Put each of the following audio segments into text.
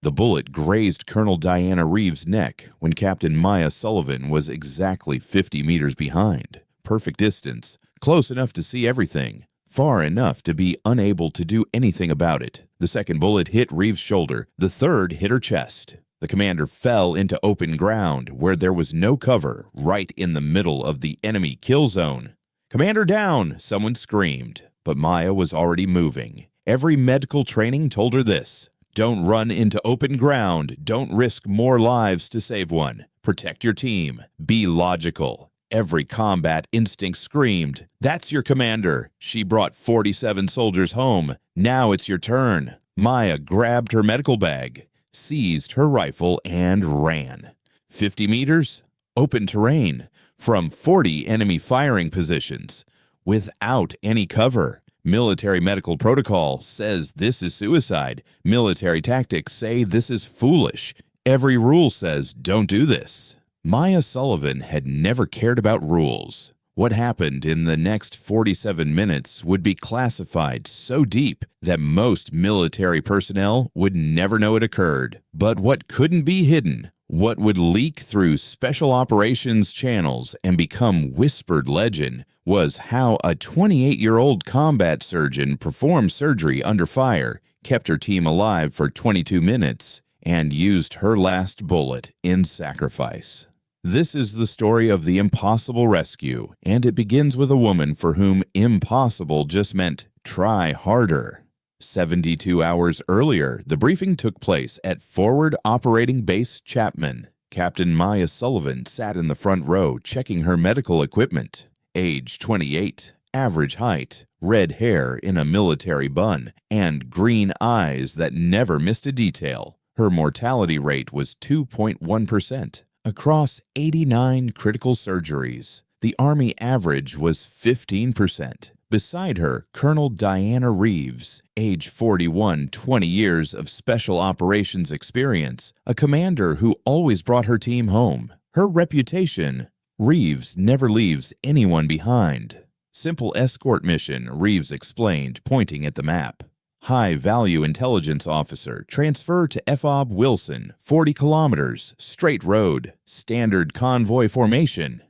The bullet grazed Colonel Diana Reeves' neck when Captain Maya Sullivan was exactly 50 meters behind. Perfect distance, close enough to see everything, far enough to be unable to do anything about it. The second bullet hit Reeves' shoulder. The third hit her chest. The commander fell into open ground where there was no cover, right in the middle of the enemy kill zone. "Commander down!" someone screamed, but Maya was already moving. Every medical training told her this: don't run into open ground, don't risk more lives to save one. Protect your team, be logical. Every combat instinct screamed, "That's your commander. She brought 47 soldiers home. Now it's your turn." Maya grabbed her medical bag, seized her rifle, and ran. 50 meters, open terrain, from 40 enemy firing positions, without any cover. Military medical protocol says this is suicide. Military tactics say this is foolish. Every rule says don't do this. Maya Sullivan had never cared about rules. What happened in the next 47 minutes would be classified so deep that most military personnel would never know it occurred. But what couldn't be hidden, what would leak through special operations channels and become whispered legend, was how a 28-year-old combat surgeon performed surgery under fire, kept her team alive for 22 minutes, and used her last bullet in sacrifice. This is the story of the impossible rescue, and it begins with a woman for whom impossible just meant try harder. 72 hours earlier, the briefing took place at Forward Operating Base Chapman. Captain Maya Sullivan sat in the front row checking her medical equipment. Age 28, average height, red hair in a military bun, and green eyes that never missed a detail. Her mortality rate was 2.1%. Across 89 critical surgeries, the Army average was 15%. Beside her, Colonel Diana Reeves, age 41, 20 years of special operations experience, a commander who always brought her team home. Her reputation: Reeves never leaves anyone behind. Simple escort mission, Reeves explained, pointing at the map. High-value intelligence officer, transfer to FOB Wilson, 40 kilometers, straight road, standard convoy formation.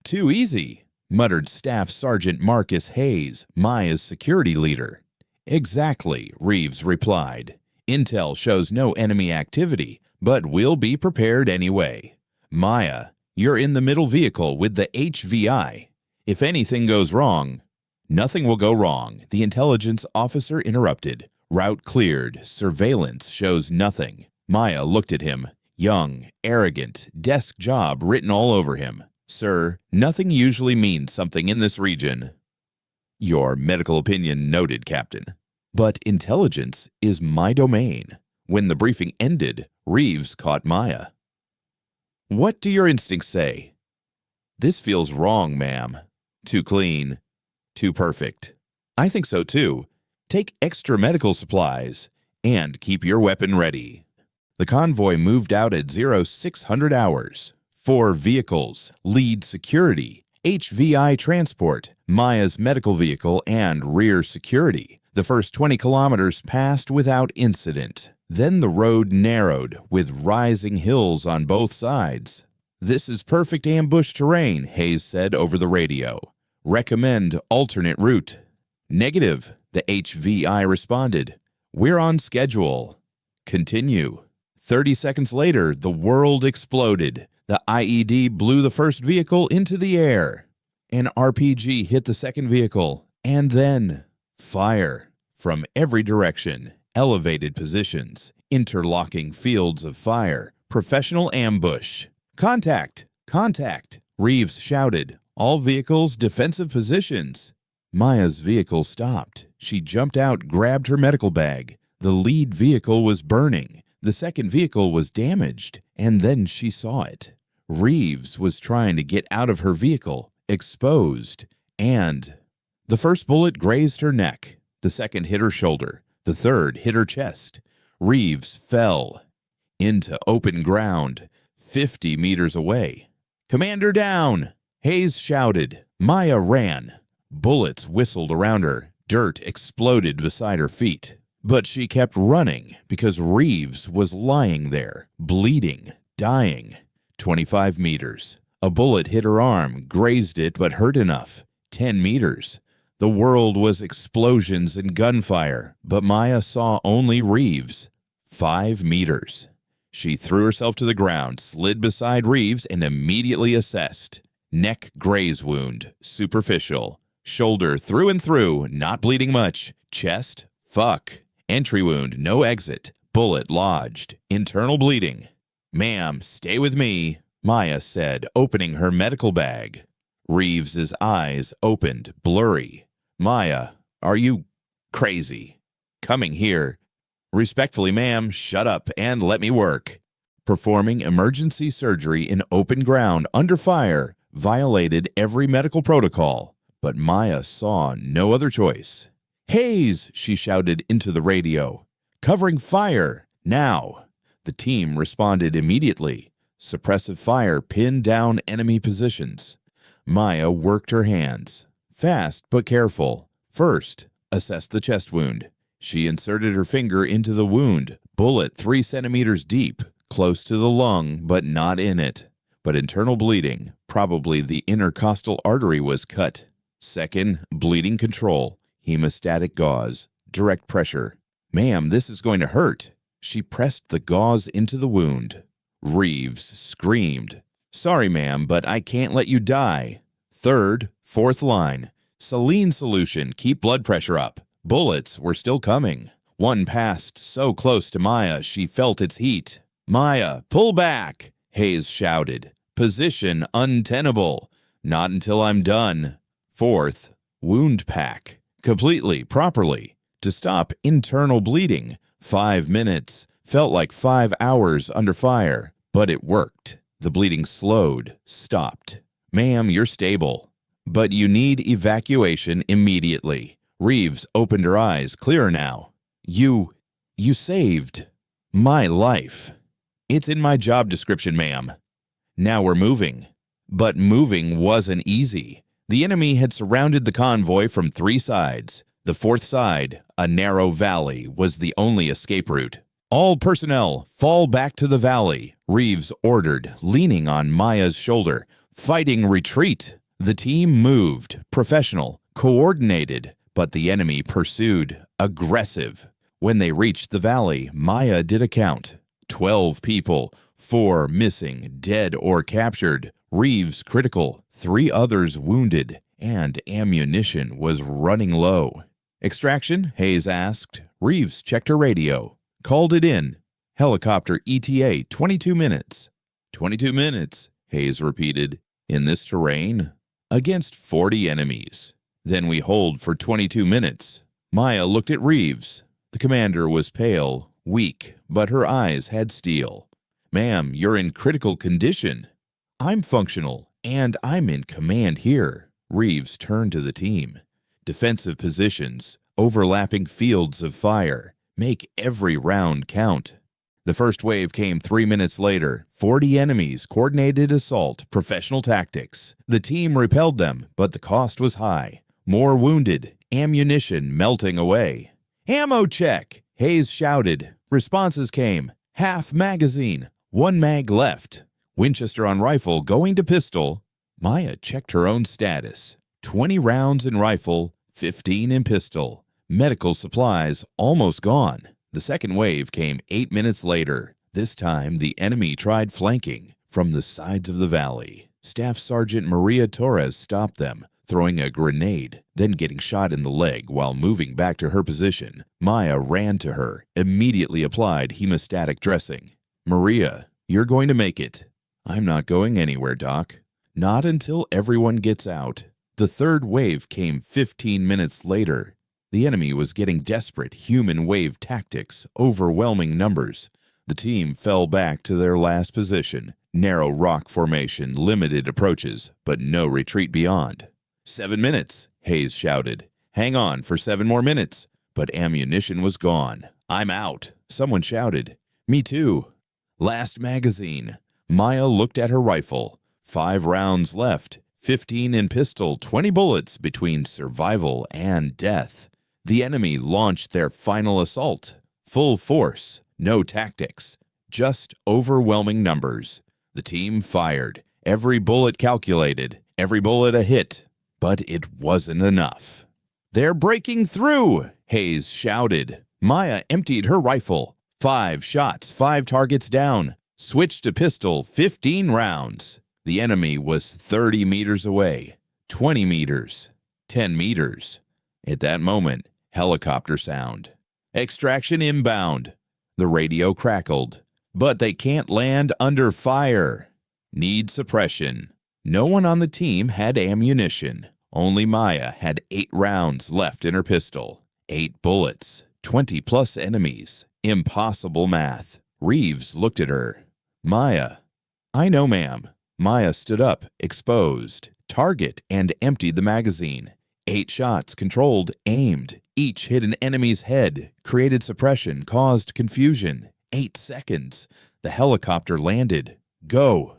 "Too easy," muttered Staff Sergeant Marcus Hayes, Maya's security leader. "Exactly," Reeves replied. "Intel shows no enemy activity, but we'll be prepared anyway. Maya, you're in the middle vehicle with the HVI. If anything goes wrong—" "Nothing will go wrong," the intelligence officer interrupted. "Route cleared. Surveillance shows nothing." Maya looked at him. Young, arrogant, desk job written all over him. "Sir, nothing usually means something in this region." "Your medical opinion noted, Captain. But intelligence is my domain." When the briefing ended, Reeves caught Maya. "What do your instincts say?" "This feels wrong, ma'am. Too clean. Too perfect." "I think so too. Take extra medical supplies and keep your weapon ready." The convoy moved out at 0600 hours. 4 vehicles, lead security, HVI transport, Maya's medical vehicle, and rear security. The first 20 kilometers passed without incident. Then the road narrowed, with rising hills on both sides. "This is perfect ambush terrain," Hayes said over the radio. "Recommend alternate route." "Negative," the HVI responded. "We're on schedule." "Continue." 30 seconds later, the world exploded. The IED blew the first vehicle into the air. An RPG hit the second vehicle, and then fire from every direction. Elevated positions, interlocking fields of fire, professional ambush. "Contact! Contact!" Reeves shouted. "All vehicles, defensive positions." Maya's vehicle stopped. She jumped out, grabbed her medical bag. The lead vehicle was burning. The second vehicle was damaged, and then she saw it. Reeves was trying to get out of her vehicle, exposed, and the first bullet grazed her neck. The second hit her shoulder. The third hit her chest. Reeves fell into open ground, 50 meters away. "Commander down!" Hayes shouted. Maya ran. Bullets whistled around her. Dirt exploded beside her feet. But she kept running because Reeves was lying there, bleeding, dying. 25 meters. A bullet hit her arm, grazed it, but hurt enough. 10 meters. The world was explosions and gunfire, but Maya saw only Reeves. 5 meters. She threw herself to the ground, slid beside Reeves, and immediately assessed. Neck graze wound, superficial. Shoulder through and through, not bleeding much. Chest, fuck. Entry wound, no exit. Bullet lodged. Internal bleeding. "Ma'am, stay with me," Maya said, opening her medical bag. Reeves's eyes opened, blurry. "Maya, are you crazy? Coming here?" "Respectfully, ma'am, shut up and let me work." Performing emergency surgery in open ground under fire violated every medical protocol, but Maya saw no other choice. "Hayes!" she shouted into the radio. "Covering fire! Now!" The team responded immediately. Suppressive fire pinned down enemy positions. Maya worked her hands. Fast but careful. First, assess the chest wound. She inserted her finger into the wound, bullet 3 centimeters deep, close to the lung but not in it. But internal bleeding, probably the intercostal artery was cut. Second, bleeding control, hemostatic gauze, direct pressure. "Ma'am, this is going to hurt." She pressed the gauze into the wound. Reeves screamed. "Sorry, ma'am, but I can't let you die." Third, fourth line. "Saline solution, keep blood pressure up." Bullets were still coming. One passed so close to Maya she felt its heat. "Maya, pull back!" Hayes shouted. "Position untenable. Not until I'm done." Fourth, wound pack. Completely, properly. To stop internal bleeding. 5 minutes. Felt like 5 hours under fire. But it worked. The bleeding slowed, stopped. "Ma'am, you're stable. But you need evacuation immediately." Reeves opened her eyes, clearer now. You saved my life." "It's in my job description, ma'am." "Now we're moving." But moving wasn't easy. The enemy had surrounded the convoy from 3 sides. The 4th side, a narrow valley, was the only escape route. "All personnel, fall back to the valley," Reeves ordered, leaning on Maya's shoulder. "Fighting retreat." The team moved, professional, coordinated, but the enemy pursued, aggressive. When they reached the valley, Maya did a count. 12 people, 4 missing, dead or captured. Reeves critical, 3 others wounded, and ammunition was running low. "Extraction?" Hayes asked. Reeves checked her radio. Called it in. "Helicopter ETA, 22 minutes. 22 minutes, Hayes repeated. "In this terrain? Against 40 enemies. Then we hold for 22 minutes. Maya looked at Reeves. The commander was pale, weak, but her eyes had steel. "Ma'am, you're in critical condition." "I'm functional, and I'm in command here." Reeves turned to the team. "Defensive positions, overlapping fields of fire. Make every round count." The first wave came 3 minutes later. 40 enemies, coordinated assault, professional tactics. The team repelled them, but the cost was high. More wounded, ammunition melting away. "Ammo check!" Hayes shouted. Responses came. "Half magazine, 1 mag left." Winchester on rifle going to pistol. Maya checked her own status. 20 rounds in rifle, 15 in pistol. Medical supplies almost gone. The second wave came 8 minutes later. This time, the enemy tried flanking from the sides of the valley. Staff Sergeant Maria Torres stopped them, throwing a grenade, then getting shot in the leg while moving back to her position. Maya ran to her, immediately applied hemostatic dressing. "Maria, you're going to make it." "I'm not going anywhere, Doc." "Not until everyone gets out." The third wave came 15 minutes later. The enemy was getting desperate, human wave tactics, overwhelming numbers. The team fell back to their last position. Narrow rock formation, limited approaches, but no retreat beyond. 7 minutes, Hayes shouted. "Hang on for 7 more minutes." But ammunition was gone. "I'm out," someone shouted. "Me too." Last magazine. Maya looked at her rifle. 5 rounds left, 15 in pistol, 20 bullets between survival and death. The enemy launched their final assault. Full force, no tactics, just overwhelming numbers. The team fired, every bullet calculated, every bullet a hit. But it wasn't enough. "They're breaking through!" Hayes shouted. Maya emptied her rifle. 5 shots, 5 targets down. Switched to pistol, 15 rounds. The enemy was 30 meters away, 20 meters, 10 meters. At that moment, helicopter sound. "Extraction inbound." The radio crackled. "But they can't land under fire. Need suppression." No one on the team had ammunition. Only Maya had 8 rounds left in her pistol. 8 bullets, 20-plus enemies. Impossible math. Reeves looked at her. "Maya." "I know, ma'am." Maya stood up, exposed. Target, and emptied the magazine. 8 shots, controlled, aimed. Each hit an enemy's head, created suppression, caused confusion. 8 seconds. The helicopter landed. "Go!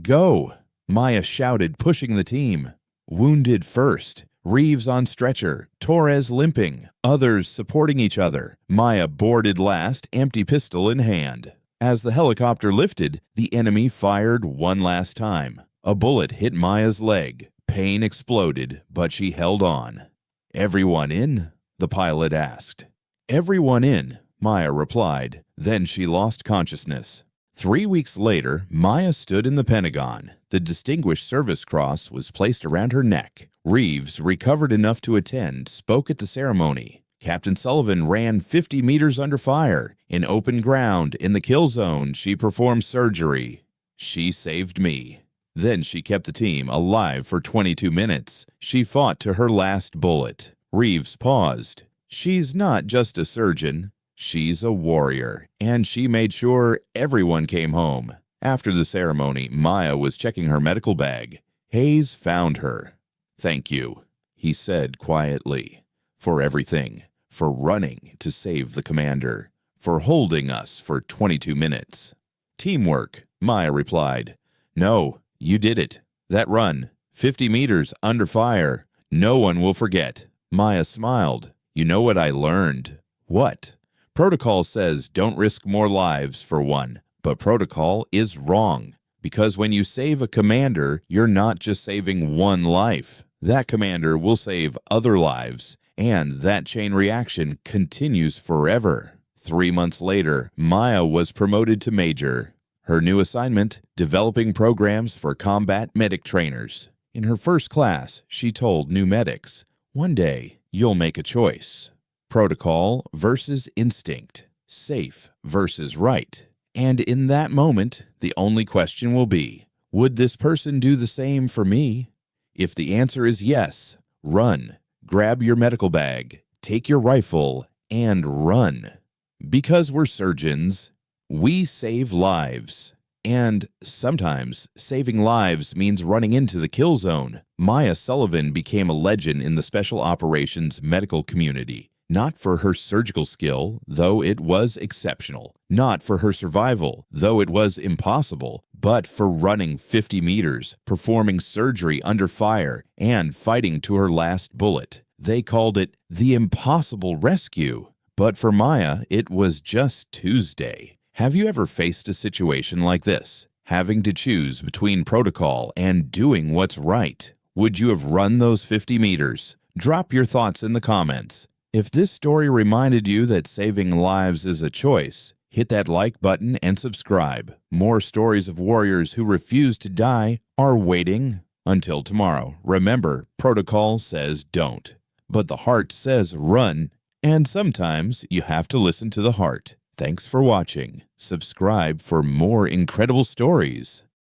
Go!" Maya shouted, pushing the team. Wounded first. Reeves on stretcher. Torres limping. Others supporting each other. Maya boarded last, empty pistol in hand. As the helicopter lifted, the enemy fired one last time. A bullet hit Maya's leg. Pain exploded, but she held on. "Everyone in?" the pilot asked. "Everyone in," Maya replied. Then she lost consciousness. 3 weeks later, Maya stood in the Pentagon. The Distinguished Service Cross was placed around her neck. Reeves, recovered enough to attend, spoke at the ceremony. Captain Sullivan ran 50 meters under fire. In open ground, in the kill zone, she performed surgery. "She saved me." Then she kept the team alive for 22 minutes. She fought to her last bullet. Reeves paused. "She's not just a surgeon. She's a warrior." And she made sure everyone came home. After the ceremony, Maya was checking her medical bag. Hayes found her. "Thank you," he said quietly, "for everything, for running to save the commander, for holding us for 22 minutes. "Teamwork," Maya replied. "No, you did it. That run, 50 meters under fire, no one will forget." Maya smiled. "You know what I learned?" "What?" "Protocol says don't risk more lives for one, but protocol is wrong. Because when you save a commander, you're not just saving one life. That commander will save other lives, and that chain reaction continues forever." 3 months later, Maya was promoted to major. Her new assignment, developing programs for combat medic trainers. In her first class, she told new medics, "One day, you'll make a choice. Protocol versus instinct. Safe versus right. And in that moment, the only question will be, would this person do the same for me? If the answer is yes, run. Grab your medical bag, take your rifle, and run. Because we're surgeons, we save lives. And sometimes saving lives means running into the kill zone. Maya Sullivan became a legend in the special operations medical community. Not for her surgical skill, though it was exceptional. Not for her survival, though it was impossible. But for running 50 meters, performing surgery under fire, and fighting to her last bullet. They called it the impossible rescue. But for Maya, it was just Tuesday. Have you ever faced a situation like this? Having to choose between protocol and doing what's right? Would you have run those 50 meters? Drop your thoughts in the comments. If this story reminded you that saving lives is a choice, hit that like button and subscribe. More stories of warriors who refuse to die are waiting. Until tomorrow, remember, protocol says don't, but the heart says run, and sometimes you have to listen to the heart. Thanks for watching. Subscribe for more incredible stories.